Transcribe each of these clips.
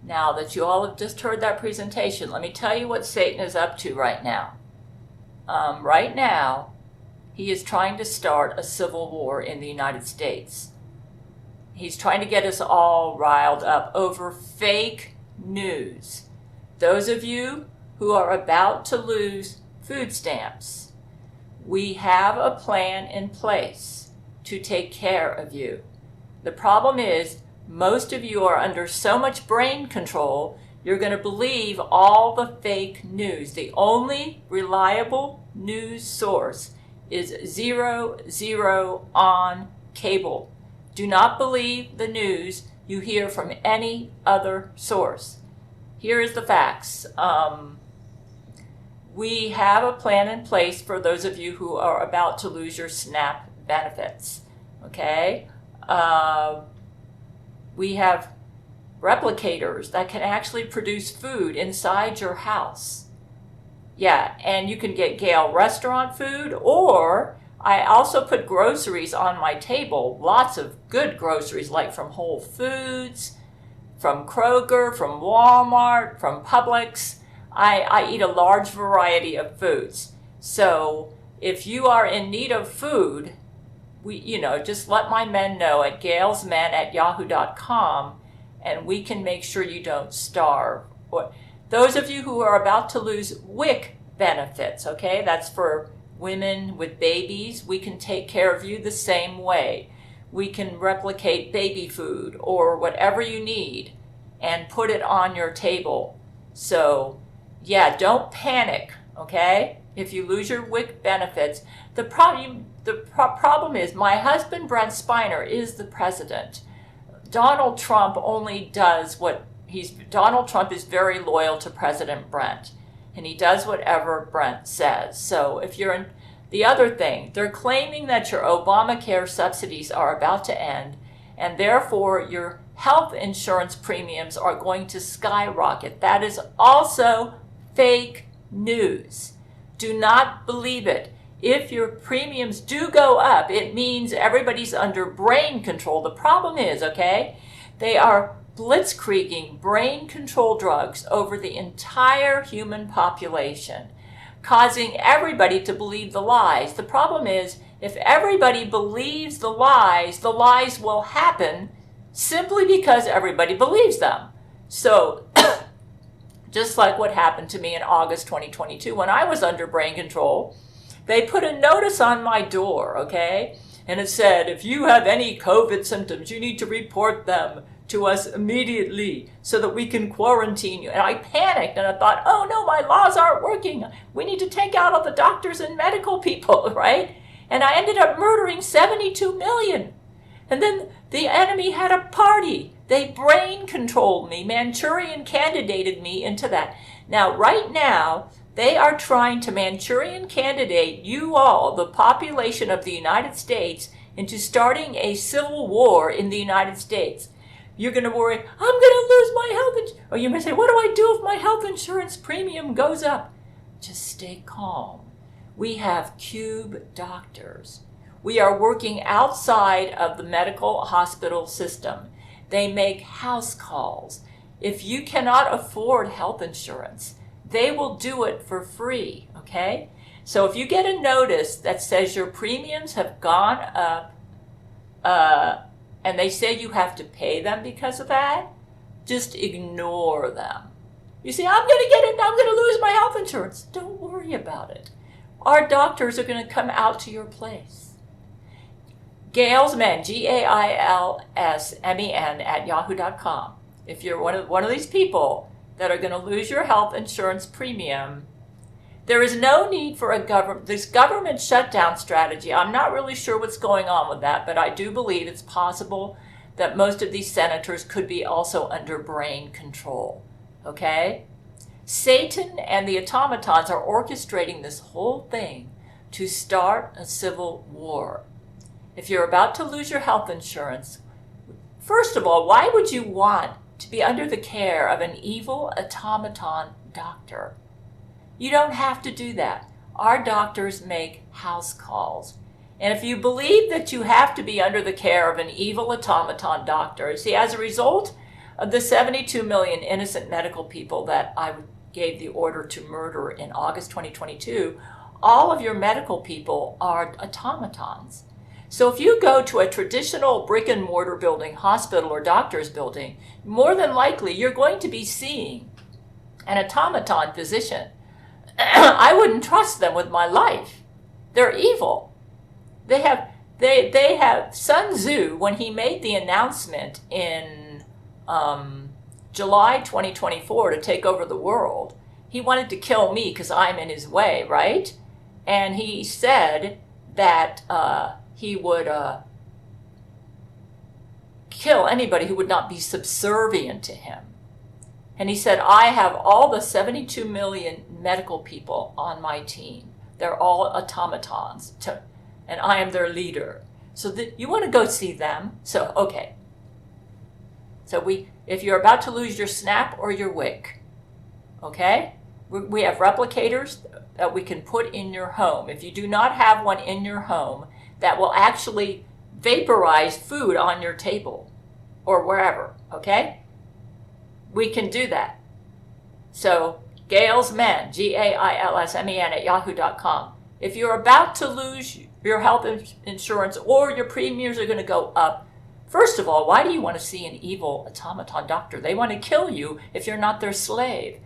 Now that you all have just heard that presentation, let me tell you what Satan is up to right now. Right now, he is trying to start a civil war in the United States. He's trying to get us all riled up over fake news. Those of you who are about to lose food stamps, we have a plan in place to take care of you. The problem is, most of you are under so much brain control, you're going to believe all the fake news. The only reliable news source is 00 on cable. Do not believe the news you hear from any other source. Here is the facts. We have a plan in place for those of you who are about to lose your SNAP benefits. Okay? We have replicators that can actually produce food inside your house. Yeah, and you can get Gail restaurant food, or I also put groceries on my table, lots of good groceries, like from Whole Foods, from Kroger, from Walmart, from Publix. I eat a large variety of foods. So if you are in need of food, just let my men know at gailsmen@yahoo.com, and we can make sure you don't starve. Those of you who are about to lose WIC benefits, okay, that's for women with babies, we can take care of you the same way. We can replicate baby food or whatever you need and put it on your table. So, yeah, don't panic, okay? If you lose your WIC benefits, the problem is my husband, Brent Spiner, is the president. Donald Trump only does Donald Trump is very loyal to President Brent, and he does whatever Brent says. So if you're in the other thing, they're claiming that your Obamacare subsidies are about to end, and therefore your health insurance premiums are going to skyrocket. That is also fake news. Do not believe it. If your premiums do go up, it means everybody's under brain control. The problem is, okay, they are blitzkrieging brain control drugs over the entire human population, causing everybody to believe the lies. The problem is, if everybody believes the lies will happen simply because everybody believes them. So, just like what happened to me in August 2022 when I was under brain control, they put a notice on my door, okay? And it said, if you have any COVID symptoms, you need to report them to us immediately so that we can quarantine you. And I panicked and I thought, oh no, my laws aren't working. We need to take out all the doctors and medical people, right? And I ended up murdering 72 million. And then the enemy had a party. They brain controlled me, Manchurian candidated me into that. Now, right now, they are trying to Manchurian candidate you all, the population of the United States, into starting a civil war in the United States. You're going to worry, I'm going to lose my health insurance. Or you may say, what do I do if my health insurance premium goes up? Just stay calm. We have cube doctors. We are working outside of the medical hospital system. They make house calls. If you cannot afford health insurance, they will do it for free, okay? So if you get a notice that says your premiums have gone up, and they say you have to pay them because of that, just ignore them. You say, I'm going to lose my health insurance. Don't worry about it. Our doctors are going to come out to your place. Gailsmen, GAILSMEN @yahoo.com. If you're one of these people that are going to lose your health insurance premium, there is no need for this government shutdown strategy. I'm not really sure what's going on with that, but I do believe it's possible that most of these senators could be also under brain control. Okay? Satan and the automatons are orchestrating this whole thing to start a civil war. If you're about to lose your health insurance, first of all, why would you want to be under the care of an evil automaton doctor? You don't have to do that. Our doctors make house calls. And if you believe that you have to be under the care of an evil automaton doctor, see, as a result Of the 72 million innocent medical people that I gave the order to murder in August 2022, all of your medical people are automatons. So if you go to a traditional brick and mortar building, hospital or doctor's building, more than likely you're going to be seeing an automaton physician. I wouldn't trust them with my life. They're evil. They have Sun Tzu, when he made the announcement in July 2024 to take over the world, he wanted to kill me because I'm in his way, right? And he said that he would kill anybody who would not be subservient to him. And he said, I have all the 72 million medical people on my team. They're all automatons, and I am their leader. So you want to go see them. So, okay. So if you're about to lose your SNAP or your WIC, okay, we have replicators that we can put in your home. If you do not have one in your home, that will actually vaporize food on your table or wherever, okay? We can do that. So gailsmen, GAILSMEN at yahoo.com. If you're about to lose your health insurance or your premiums are going to go up, first of all, why do you want to see an evil automaton doctor? They want to kill you if you're not their slave.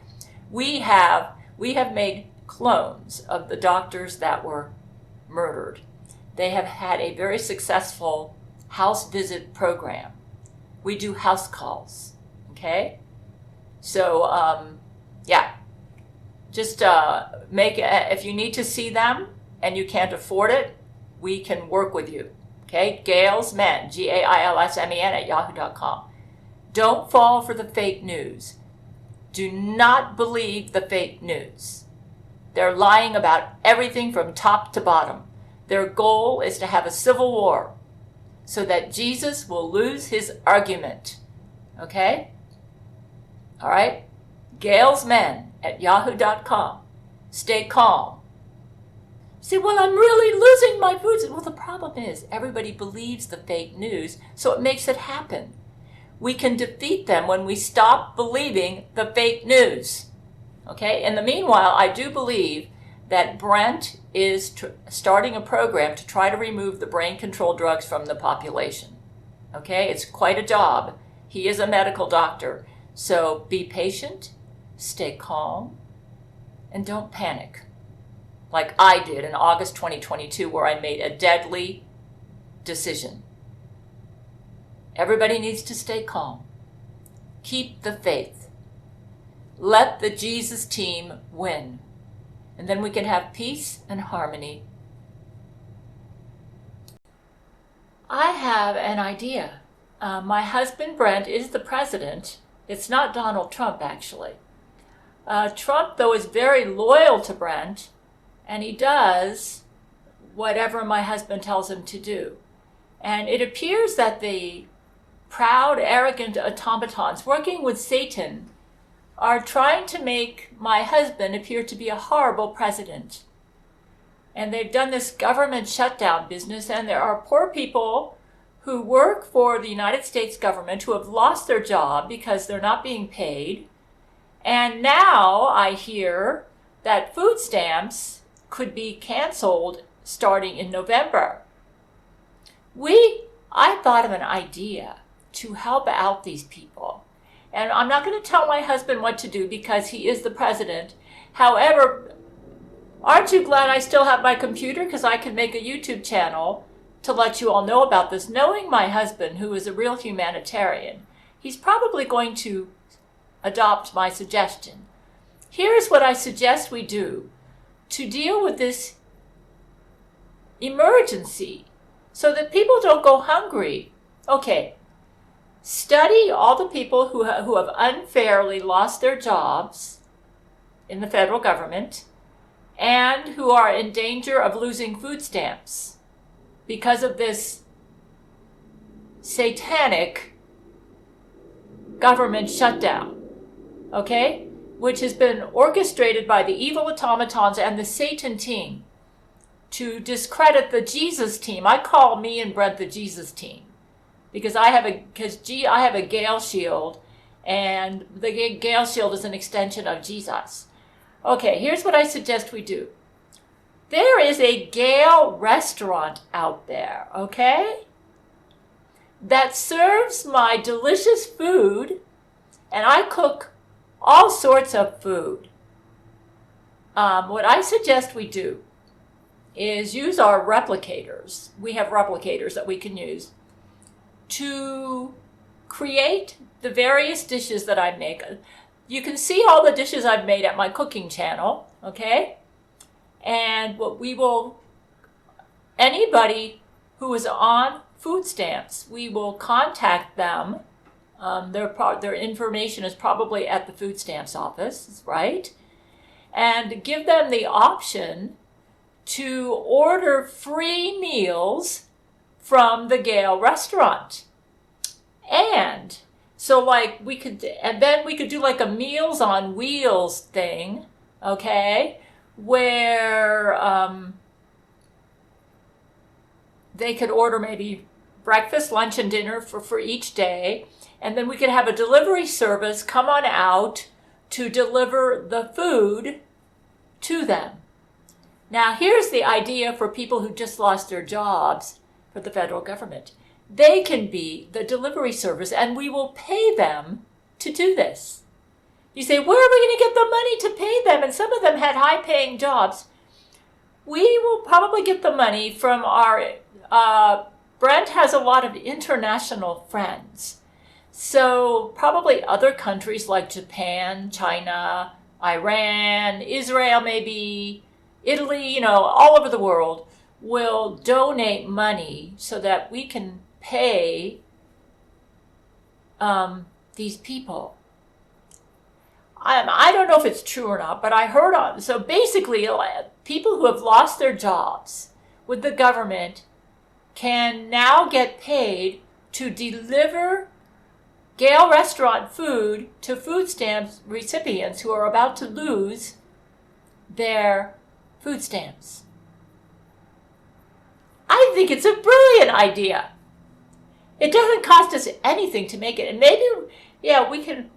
We have made clones of the doctors that were murdered. They have had a very successful house visit program. We do house calls, okay? So, yeah, just if you need to see them and you can't afford it, we can work with you, okay? Gailsmen, GAILSMEN at yahoo.com. Don't fall for the fake news. Do not believe the fake news. They're lying about everything from top to bottom. Their goal is to have a civil war so that Jesus will lose his argument, okay? All right? Gailsmen at yahoo.com. Stay calm. See, well, I'm really losing my food. Well, the problem is everybody believes the fake news, so it makes it happen. We can defeat them when we stop believing the fake news. Okay? In the meanwhile, I do believe that Brent is starting a program to try to remove the brain control drugs from the population. Okay? It's quite a job. He is a medical doctor. So be patient, stay calm, and don't panic. Like I did in August 2022, where I made a deadly decision. Everybody needs to stay calm. Keep the faith. Let the Jesus team win. And then we can have peace and harmony. I have an idea. My husband, Brent, is the president. It's not Donald Trump, actually. Trump, though, is very loyal to Brent, and he does whatever my husband tells him to do. And it appears that the proud, arrogant automatons working with Satan are trying to make my husband appear to be a horrible president. And they've done this government shutdown business, and there are poor people who work for the United States government who have lost their job because they're not being paid. And now I hear that food stamps could be canceled starting in November. I thought of an idea to help out these people. And I'm not going to tell my husband what to do because he is the president. However, aren't you glad I still have my computer? Because I can make a YouTube channel to let you all know about this. Knowing my husband, who is a real humanitarian, he's probably going to adopt my suggestion. Here's what I suggest we do to deal with this emergency so that people don't go hungry. Okay, study all the people who have unfairly lost their jobs in the federal government and who are in danger of losing food stamps because of this satanic government shutdown, okay? Which has been orchestrated by the evil automatons and the Satan team to discredit the Jesus team. I call me and Brent the Jesus team because I have a Gail shield, And the Gail Shield is an extension of Jesus. Okay, here's what I suggest we do. There is a Gail restaurant out there, okay, that serves my delicious food, and I cook all sorts of food. What I suggest we do is use our replicators. We have replicators that we can use to create the various dishes that I make. You can see all the dishes I've made at my cooking channel, okay? And what we will, anybody who is on food stamps, we will contact them. Their information is probably at the food stamps office, right? And give them the option to order free meals from the Gail restaurant. And so like then we could do like a Meals on Wheels thing, okay, where they could order maybe breakfast, lunch, and dinner for each day. And then we could have a delivery service come on out to deliver the food to them. Now, here's the idea for people who just lost their jobs for the federal government. They can be the delivery service, and we will pay them to do this. You say, where are we going to get the money to pay them? And some of them had high-paying jobs. We will probably get the money from our... Brent has a lot of international friends. So probably other countries like Japan, China, Iran, Israel maybe, Italy, all over the world will donate money so that we can pay these people. I don't know if it's true or not, but I heard on. So basically, people who have lost their jobs with the government can now get paid to deliver Gail restaurant food to food stamps recipients who are about to lose their food stamps. I think it's a brilliant idea. It doesn't cost us anything to make it. And maybe, we can,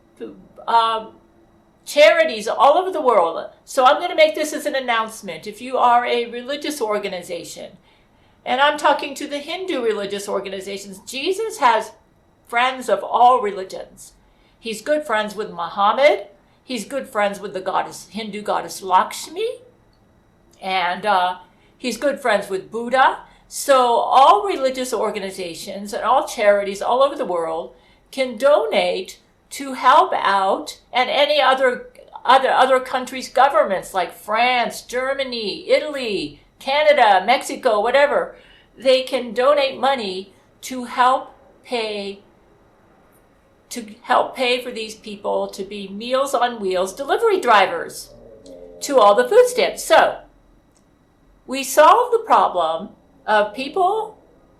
charities all over the world. So I'm going to make this as an announcement. If you are a religious organization, and I'm talking to the Hindu religious organizations, Jesus has friends of all religions. He's good friends with Muhammad. He's good friends with the Hindu goddess Lakshmi. And he's good friends with Buddha. So all religious organizations and all charities all over the world can donate to help out, and any other countries' governments like France, Germany, Italy, Canada, Mexico, whatever, they can donate money to help pay for these people to be Meals on Wheels delivery drivers to all the food stamps. So we solve the problem of people.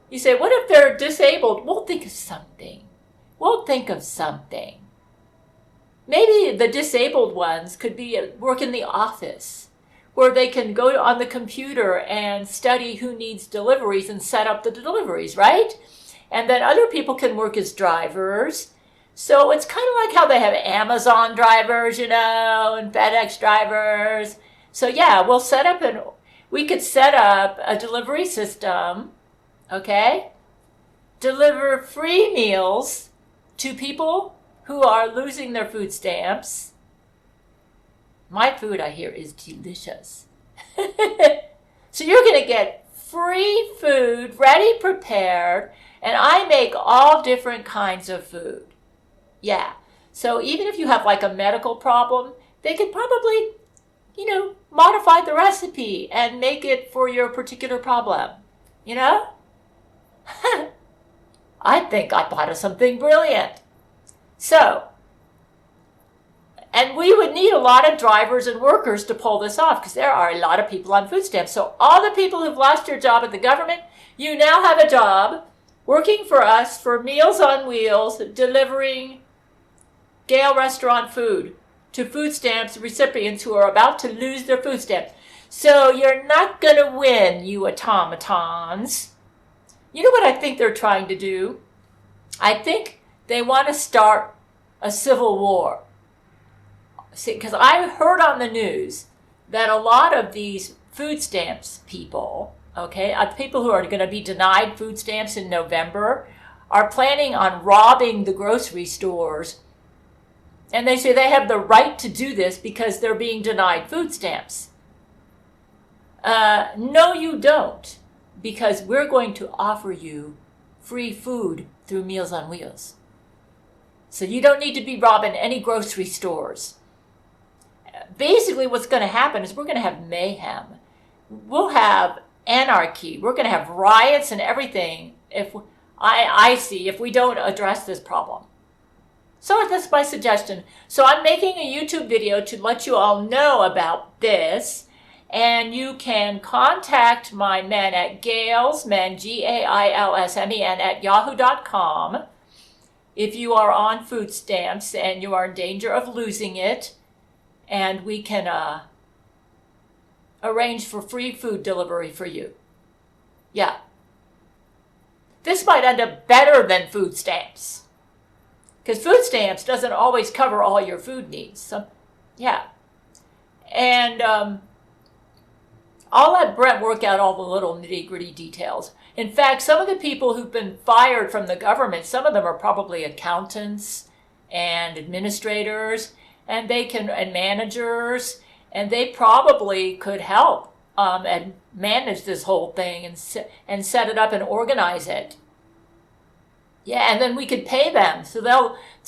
You say, what if they're disabled? We'll think of something. Maybe the disabled ones could work in the office, where they can go on the computer and study who needs deliveries and set up the deliveries, right? And then other people can work as drivers. So it's kind of like how they have Amazon drivers, and FedEx drivers. So we could set up a delivery system, okay? Deliver free meals to people who are losing their food stamps. My food, I hear, is delicious. So you're going to get free food, ready, prepared, and I make all different kinds of food. Yeah. So even if you have like a medical problem, they could probably, modify the recipe and make it for your particular problem. I think I thought of something brilliant. So, and we would need a lot of drivers and workers to pull this off because there are a lot of people on food stamps. So all the people who've lost their job at the government, you now have a job working for us for Meals on Wheels, delivering Gail restaurant food to food stamps recipients who are about to lose their food stamps. So you're not going to win, you automatons. You know what I think they're trying to do? I think they want to start a civil war. See, because I heard on the news that a lot of these food stamps people, okay, people who are going to be denied food stamps in November, are planning on robbing the grocery stores. And they say they have the right to do this because they're being denied food stamps. No, you don't, because we're going to offer you free food through Meals on Wheels. So you don't need to be robbing any grocery stores. Basically, what's going to happen is we're going to have mayhem. We'll have anarchy. We're going to have riots and everything if we don't address this problem. So that's my suggestion. So I'm making a YouTube video to let you all know about this. And you can contact my men at gailsmen, GAILSMEN, at yahoo.com if you are on food stamps and you are in danger of losing it. And we can arrange for free food delivery for you. Yeah. This might end up better than food stamps. Because food stamps doesn't always cover all your food needs. So, yeah. And I'll let Brent work out all the little nitty-gritty details. In fact, some of the people who've been fired from the government, some of them are probably accountants and administrators, and managers, and they probably could help and manage this whole thing and set it up and organize it. Yeah, and then we could pay them. So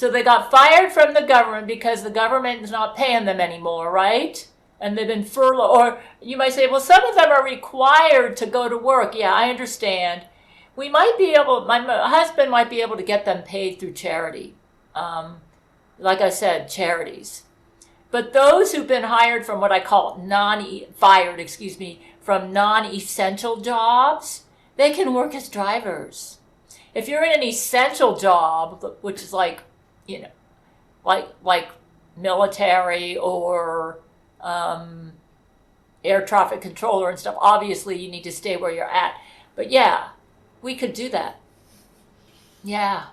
they got fired from the government because the government is not paying them anymore, right? And they've been furloughed. Or you might say, well, some of them are required to go to work. Yeah, I understand. My husband might be able to get them paid through charity. Like I said, charities. But those who've been hired from what I call from non-essential jobs, they can work as drivers. If you're in an essential job, which is like military or air traffic controller and stuff, obviously you need to stay where you're at. But yeah, we could do that. Yeah.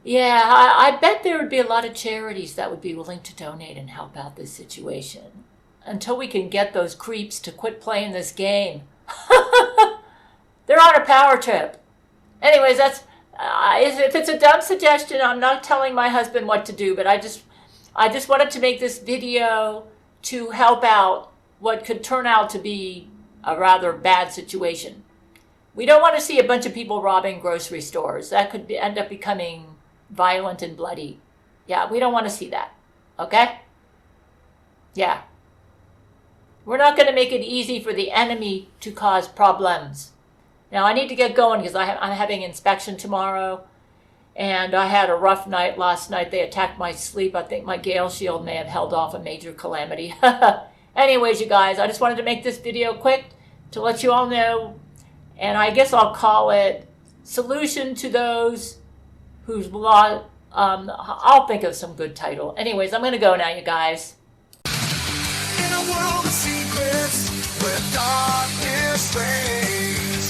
Yeah, I bet there would be a lot of charities that would be willing to donate and help out this situation until we can get those creeps to quit playing this game. They're on a power trip. Anyways, that's if it's a dumb suggestion, I'm not telling my husband what to do, but I just wanted to make this video to help out what could turn out to be a rather bad situation. We don't want to see a bunch of people robbing grocery stores. That could end up becoming violent and bloody. Yeah, we don't want to see that. Okay? Yeah. We're not going to make it easy for the enemy to cause problems. Now, I need to get going because I'm having inspection tomorrow. And I had a rough night last night. They attacked my sleep. I think my Gail shield may have held off a major calamity. Anyways, you guys, I just wanted to make this video quick to let you all know. And I guess I'll call it Solution to Those Whose Law. I'll think of some good title. Anyways, I'm going to go now, you guys. In a world of secrets where darkness reigns,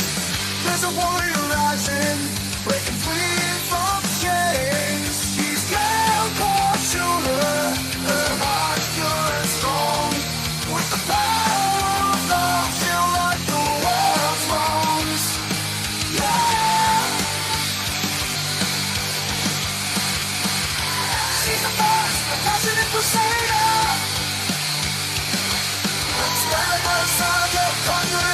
there's a warrior rising, breaking free from chains. She's Gail Schuler, her heart pure and strong. With the power of love, she'll right the world's wrongs. Yeah! She's the first, a passionate crusader. Stand by the side of conqueror.